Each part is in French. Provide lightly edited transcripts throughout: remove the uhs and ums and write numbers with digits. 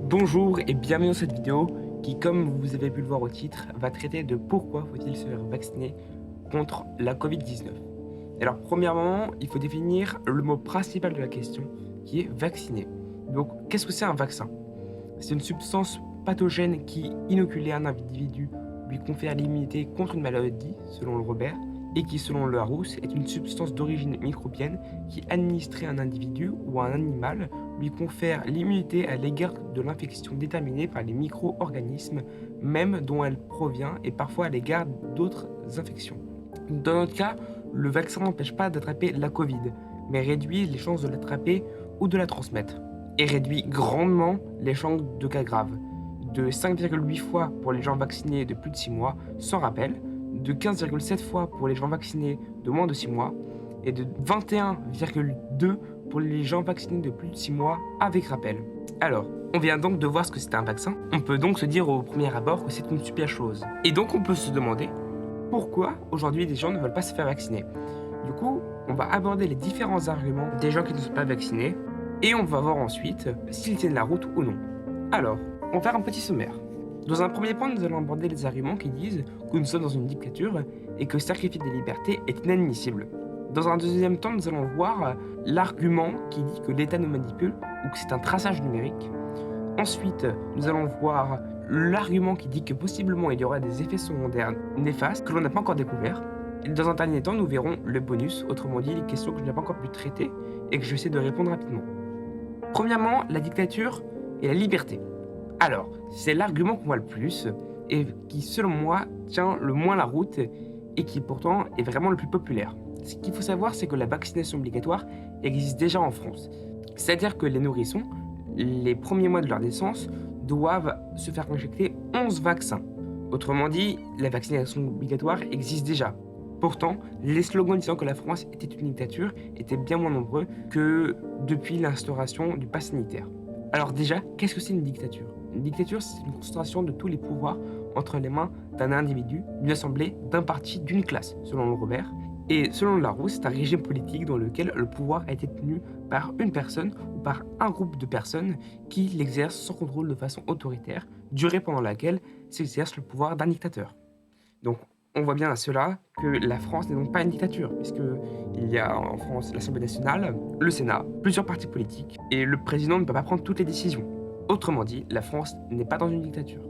Bonjour et bienvenue dans cette vidéo qui, comme vous avez pu le voir au titre, va traiter de pourquoi faut-il se faire vacciner contre la Covid-19. Alors premièrement, il faut définir le mot principal de la question qui est vacciner. Donc qu'est-ce que c'est un vaccin? C'est une substance pathogène qui, inoculée à un individu, lui confère l'immunité contre une maladie, selon le Robert, et qui, selon le Larousse, est une substance d'origine microbienne qui, administrée à un individu ou à un animal, lui confère l'immunité à l'égard de l'infection déterminée par les micro-organismes, même dont elle provient, et parfois à l'égard d'autres infections. Dans notre cas, le vaccin n'empêche pas d'attraper la Covid, mais réduit les chances de l'attraper ou de la transmettre, et réduit grandement les chances de cas graves, de 5,8 fois pour les gens vaccinés de plus de 6 mois, sans rappel, de 15,7 fois pour les gens vaccinés de moins de 6 mois, et de 21,2 pour les gens vaccinés de plus de 6 mois avec rappel. Alors, on vient donc de voir ce que c'est un vaccin. On peut donc se dire au premier abord que c'est une super chose. Et donc on peut se demander pourquoi aujourd'hui les gens ne veulent pas se faire vacciner. Du coup, on va aborder les différents arguments des gens qui ne sont pas vaccinés et on va voir ensuite s'ils tiennent la route ou non. Alors, on va faire un petit sommaire. Dans un premier point, nous allons aborder les arguments qui disent que nous sommes dans une dictature et que sacrifier des libertés est inadmissible. Dans un deuxième temps, nous allons voir l'argument qui dit que l'État nous manipule ou que c'est un traçage numérique. Ensuite, nous allons voir l'argument qui dit que possiblement il y aura des effets secondaires néfastes que l'on n'a pas encore découverts. Et dans un dernier temps, nous verrons le bonus, autrement dit les questions que je n'ai pas encore pu traiter et que je vais essayer de répondre rapidement. Premièrement, la dictature et la liberté. Alors, c'est l'argument qu'on voit le plus et qui, selon moi, tient le moins la route et qui pourtant est vraiment le plus populaire. Ce qu'il faut savoir, c'est que la vaccination obligatoire existe déjà en France. C'est-à-dire que les nourrissons, les premiers mois de leur naissance, doivent se faire injecter 11 vaccins. Autrement dit, la vaccination obligatoire existe déjà. Pourtant, les slogans disant que la France était une dictature étaient bien moins nombreux que depuis l'instauration du pass sanitaire. Alors déjà, qu'est-ce que c'est une dictature? Une dictature, c'est une concentration de tous les pouvoirs entre les mains d'un individu, d'une assemblée, d'un parti, d'une classe, selon le Robert. Et selon le Larousse, c'est un régime politique dans lequel le pouvoir a été tenu par une personne ou par un groupe de personnes qui l'exercent sans contrôle de façon autoritaire, durée pendant laquelle s'exerce le pouvoir d'un dictateur. Donc on voit bien à cela que la France n'est donc pas une dictature, puisqu'il y a en France l'Assemblée nationale, le Sénat, plusieurs partis politiques, et le président ne peut pas prendre toutes les décisions. Autrement dit, la France n'est pas dans une dictature.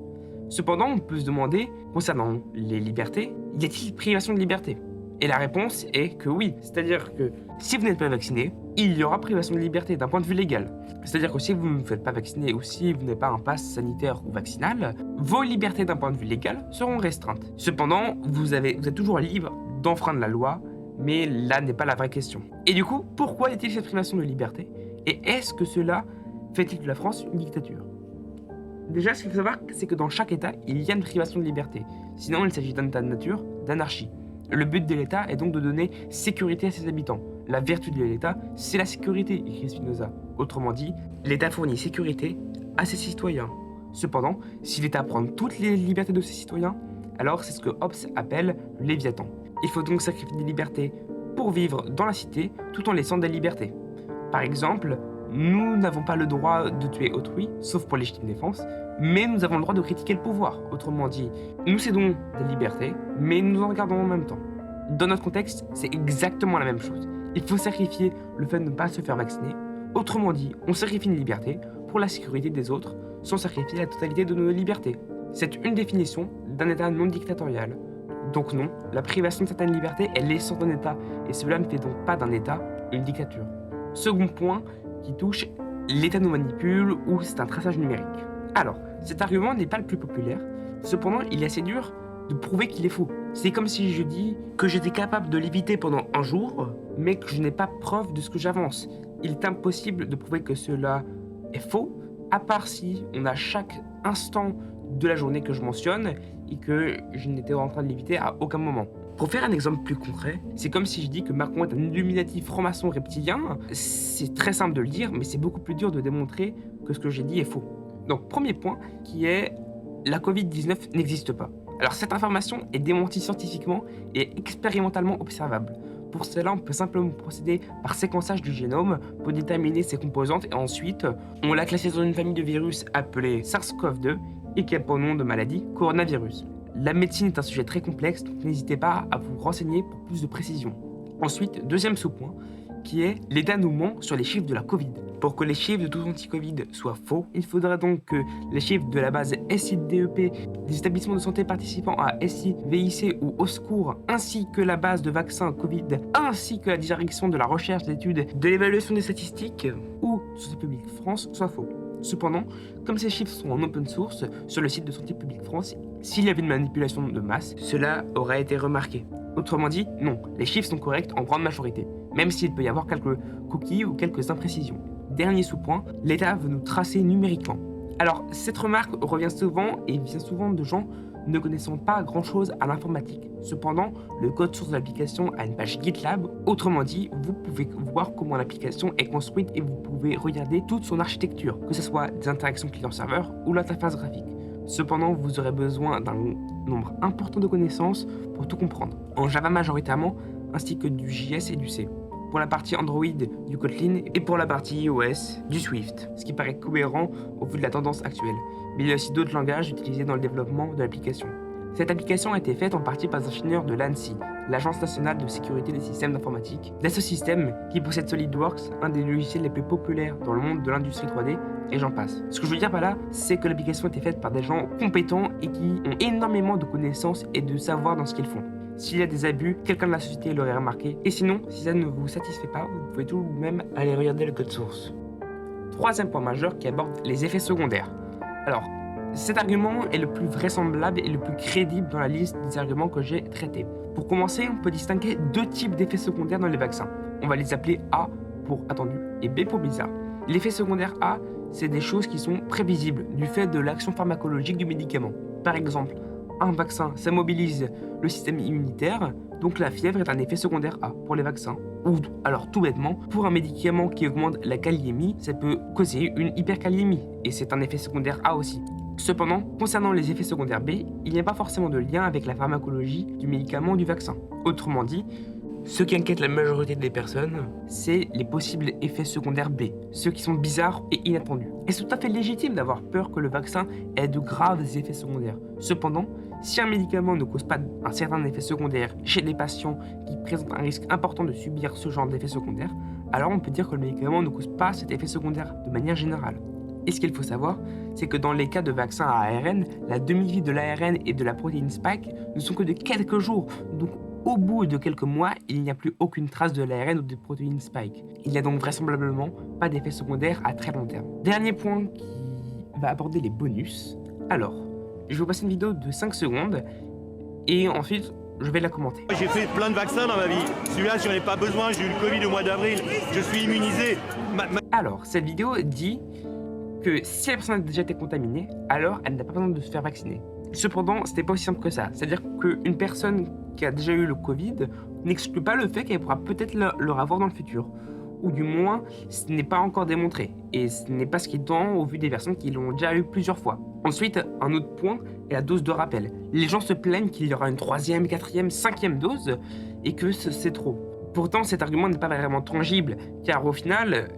Cependant, on peut se demander, concernant les libertés, y a-t-il privation de liberté? Et la réponse est que oui, c'est-à-dire que si vous n'êtes pas vacciné, il y aura privation de liberté d'un point de vue légal. C'est-à-dire que si vous ne vous faites pas vacciner ou si vous n'avez pas un pass sanitaire ou vaccinal, vos libertés d'un point de vue légal seront restreintes. Cependant, vous êtes toujours libre d'enfreindre la loi, mais là n'est pas la vraie question. Et du coup, pourquoi y a-t-il cette privation de liberté? Et est-ce que cela fait-il de la France une dictature? Déjà, ce qu'il faut savoir, c'est que dans chaque État, il y a une privation de liberté. Sinon, il s'agit d'un état de nature, d'anarchie. Le but de l'État est donc de donner sécurité à ses habitants. La vertu de l'État, c'est la sécurité, écrit Spinoza. Autrement dit, l'État fournit sécurité à ses citoyens. Cependant, si l'État prend toutes les libertés de ses citoyens, alors c'est ce que Hobbes appelle le Léviathan. Il faut donc sacrifier des libertés pour vivre dans la cité tout en laissant des libertés. Par exemple, nous n'avons pas le droit de tuer autrui, sauf pour légitime défense, mais nous avons le droit de critiquer le pouvoir. Autrement dit, nous cédons des libertés, mais nous en gardons en même temps. Dans notre contexte, c'est exactement la même chose. Il faut sacrifier le fait de ne pas se faire vacciner. Autrement dit, on sacrifie une liberté pour la sécurité des autres, sans sacrifier la totalité de nos libertés. C'est une définition d'un État non dictatorial. Donc non, la privation de certaines libertés est l'essence d'un État, et cela ne fait donc pas d'un État une dictature. Second point qui touche l'État nous manipule ou c'est un traçage numérique. Alors, cet argument n'est pas le plus populaire, cependant il est assez dur de prouver qu'il est faux. C'est comme si je dis que j'étais capable de l'éviter pendant un jour, mais que je n'ai pas preuve de ce que j'avance. Il est impossible de prouver que cela est faux, à part si on a chaque instant de la journée que je mentionne et que je n'étais en train de l'éviter à aucun moment. Pour faire un exemple plus concret, c'est comme si je dis que Macron est un illuminatif franc-maçon reptilien. C'est très simple de le dire, mais c'est beaucoup plus dur de démontrer que ce que j'ai dit est faux. Donc, premier point, qui est la Covid-19 n'existe pas. Alors, cette information est démentie scientifiquement et expérimentalement observable. Pour cela, on peut simplement procéder par séquençage du génome pour déterminer ses composantes et ensuite, on l'a classé dans une famille de virus appelée SARS-CoV-2 et qui a pour nom de maladie coronavirus. La médecine est un sujet très complexe, donc n'hésitez pas à vous renseigner pour plus de précision. Ensuite, deuxième sous-point, qui est les dénouements sur les chiffres de la Covid. Pour que les chiffres de tout anti-Covid soient faux, il faudra donc que les chiffres de la base SIDEP, des établissements de santé participant à SIVIC ou au secours, ainsi que la base de vaccins Covid, ainsi que la direction de la recherche, d'études, de l'évaluation des statistiques ou Santé publique France soient faux. Cependant, comme ces chiffres sont en open source sur le site de Santé publique France, s'il y avait une manipulation de masse, cela aurait été remarqué. Autrement dit, non, les chiffres sont corrects en grande majorité, même s'il peut y avoir quelques coquilles ou quelques imprécisions. Dernier sous-point, l'État veut nous tracer numériquement. Alors, cette remarque revient souvent et vient souvent de gens ne connaissant pas grand-chose à l'informatique. Cependant, le code source de l'application a une page GitLab. Autrement dit, vous pouvez voir comment l'application est construite et vous pouvez regarder toute son architecture, que ce soit des interactions client-serveur ou l'interface graphique. Cependant, vous aurez besoin d'un nombre important de connaissances pour tout comprendre, en Java majoritairement, ainsi que du JS et du C. Pour la partie Android, du Kotlin, et pour la partie iOS, du Swift, ce qui paraît cohérent au vu de la tendance actuelle. Mais il y a aussi d'autres langages utilisés dans le développement de l'application. Cette application a été faite en partie par des ingénieurs de l'ANSI, l'Agence nationale de sécurité des systèmes d'informatique, Dassault Systèmes, qui possède SolidWorks, un des logiciels les plus populaires dans le monde de l'industrie 3D, et j'en passe. Ce que je veux dire par là, c'est que l'application a été faite par des gens compétents et qui ont énormément de connaissances et de savoir dans ce qu'ils font. S'il y a des abus, quelqu'un de la société l'aurait remarqué. Et sinon, si ça ne vous satisfait pas, vous pouvez tout de même aller regarder le code source. Troisième point majeur qui aborde les effets secondaires. Alors, cet argument est le plus vraisemblable et le plus crédible dans la liste des arguments que j'ai traités. Pour commencer, on peut distinguer deux types d'effets secondaires dans les vaccins. On va les appeler A pour attendu et B pour bizarre. L'effet secondaire A, c'est des choses qui sont prévisibles du fait de l'action pharmacologique du médicament. Par exemple, un vaccin, ça mobilise le système immunitaire, donc la fièvre est un effet secondaire A pour les vaccins. Ou alors tout bêtement, pour un médicament qui augmente la kaliémie, ça peut causer une hyperkaliémie, et c'est un effet secondaire A aussi. Cependant, concernant les effets secondaires B, il n'y a pas forcément de lien avec la pharmacologie du médicament ou du vaccin. Autrement dit, ce qui inquiète la majorité des personnes, c'est les possibles effets secondaires B, ceux qui sont bizarres et inattendus. Et c'est tout à fait légitime d'avoir peur que le vaccin ait de graves effets secondaires. Cependant, si un médicament ne cause pas un certain effet secondaire chez les patients qui présentent un risque important de subir ce genre d'effet secondaire, alors on peut dire que le médicament ne cause pas cet effet secondaire de manière générale. Et ce qu'il faut savoir, c'est que dans les cas de vaccins à ARN, la demi-vie de l'ARN et de la protéine spike ne sont que de quelques jours. Donc au bout de quelques mois, il n'y a plus aucune trace de l'ARN ou de protéines spike. Il n'y a donc vraisemblablement pas d'effet secondaire à très long terme. Dernier point qui va aborder les bonus. Alors, je vais vous passer une vidéo de 5 secondes et ensuite je vais la commenter. J'ai fait plein de vaccins dans ma vie. Celui-là, j'en ai pas besoin, j'ai eu le Covid au mois d'avril. Je suis immunisé. Alors, cette vidéo dit que si la personne a déjà été contaminée, alors elle n'a pas besoin de se faire vacciner. Cependant, c'était pas aussi simple que ça. C'est-à-dire qu'une personne qui a déjà eu le Covid n'exclut pas le fait qu'elle pourra peut-être le avoir dans le futur. Ou du moins, ce n'est pas encore démontré. Et ce n'est pas ce qui est dans au vu des personnes qui l'ont déjà eu plusieurs fois. Ensuite, un autre point est la dose de rappel. Les gens se plaignent qu'il y aura une 3e, 4e, 5e dose et que c'est trop. Pourtant, cet argument n'est pas vraiment tangible, car au final,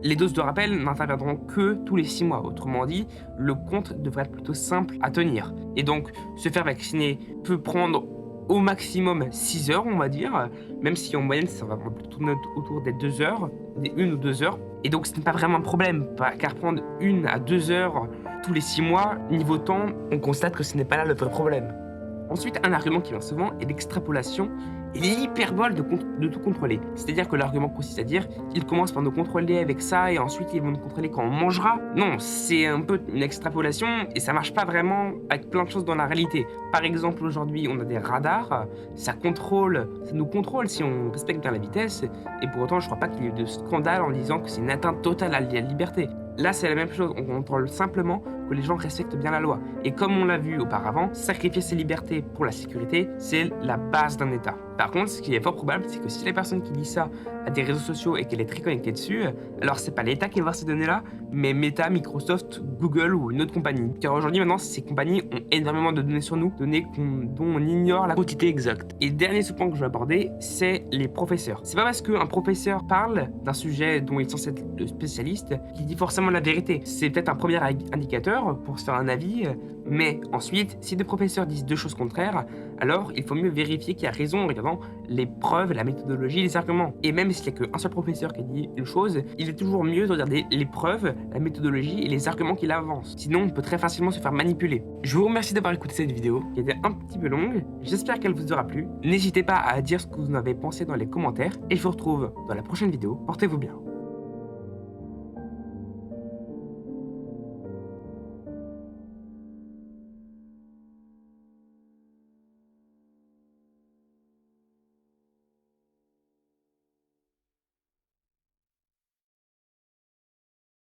les doses de rappel n'interviendront que tous les 6 mois. Autrement dit, le compte devrait être plutôt simple à tenir. Et donc, se faire vacciner peut prendre au maximum 6 heures, on va dire, même si en moyenne, ça va plutôt tourner autour des 2 heures, des 1 ou 2 heures. Et donc, ce n'est pas vraiment un problème, car prendre 1 à 2 heures tous les 6 mois, niveau temps, on constate que ce n'est pas là le vrai problème. Ensuite, un argument qui vient souvent est l'extrapolation et l'hyperbole de tout contrôler. C'est-à-dire que l'argument consiste à dire qu'ils commencent par nous contrôler avec ça et ensuite ils vont nous contrôler quand on mangera. Non, c'est un peu une extrapolation et ça marche pas vraiment avec plein de choses dans la réalité. Par exemple, aujourd'hui, on a des radars, ça nous contrôle si on respecte bien la vitesse et pour autant, je crois pas qu'il y ait eu de scandale en disant que c'est une atteinte totale à la liberté. Là, c'est la même chose, on contrôle simplement que les gens respectent bien la loi. Et comme on l'a vu auparavant, sacrifier ses libertés pour la sécurité, c'est la base d'un État. Par contre, ce qui est fort probable, c'est que si la personne qui dit ça a des réseaux sociaux et qu'elle est très connectée dessus, alors c'est pas l'État qui va voir ces données-là, mais Meta, Microsoft, Google ou une autre compagnie. Car aujourd'hui, maintenant, ces compagnies ont énormément de données sur nous, données dont on ignore la quantité exacte. Et dernier sous-point que je vais aborder, c'est les professeurs. C'est pas parce qu'un professeur parle d'un sujet dont il est censé être le spécialiste qu'il dit forcément la vérité. C'est peut-être un premier indicateur pour se faire un avis, mais ensuite, si deux professeurs disent deux choses contraires, alors il faut mieux vérifier qui a raison en regardant les preuves, la méthodologie, les arguments. Et même s'il n'y a qu'un seul professeur qui dit une chose, il est toujours mieux de regarder les preuves, la méthodologie et les arguments qu'il avance. Sinon, on peut très facilement se faire manipuler. Je vous remercie d'avoir écouté cette vidéo, qui était un petit peu longue. J'espère qu'elle vous aura plu. N'hésitez pas à dire ce que vous en avez pensé dans les commentaires. Et je vous retrouve dans la prochaine vidéo. Portez-vous bien.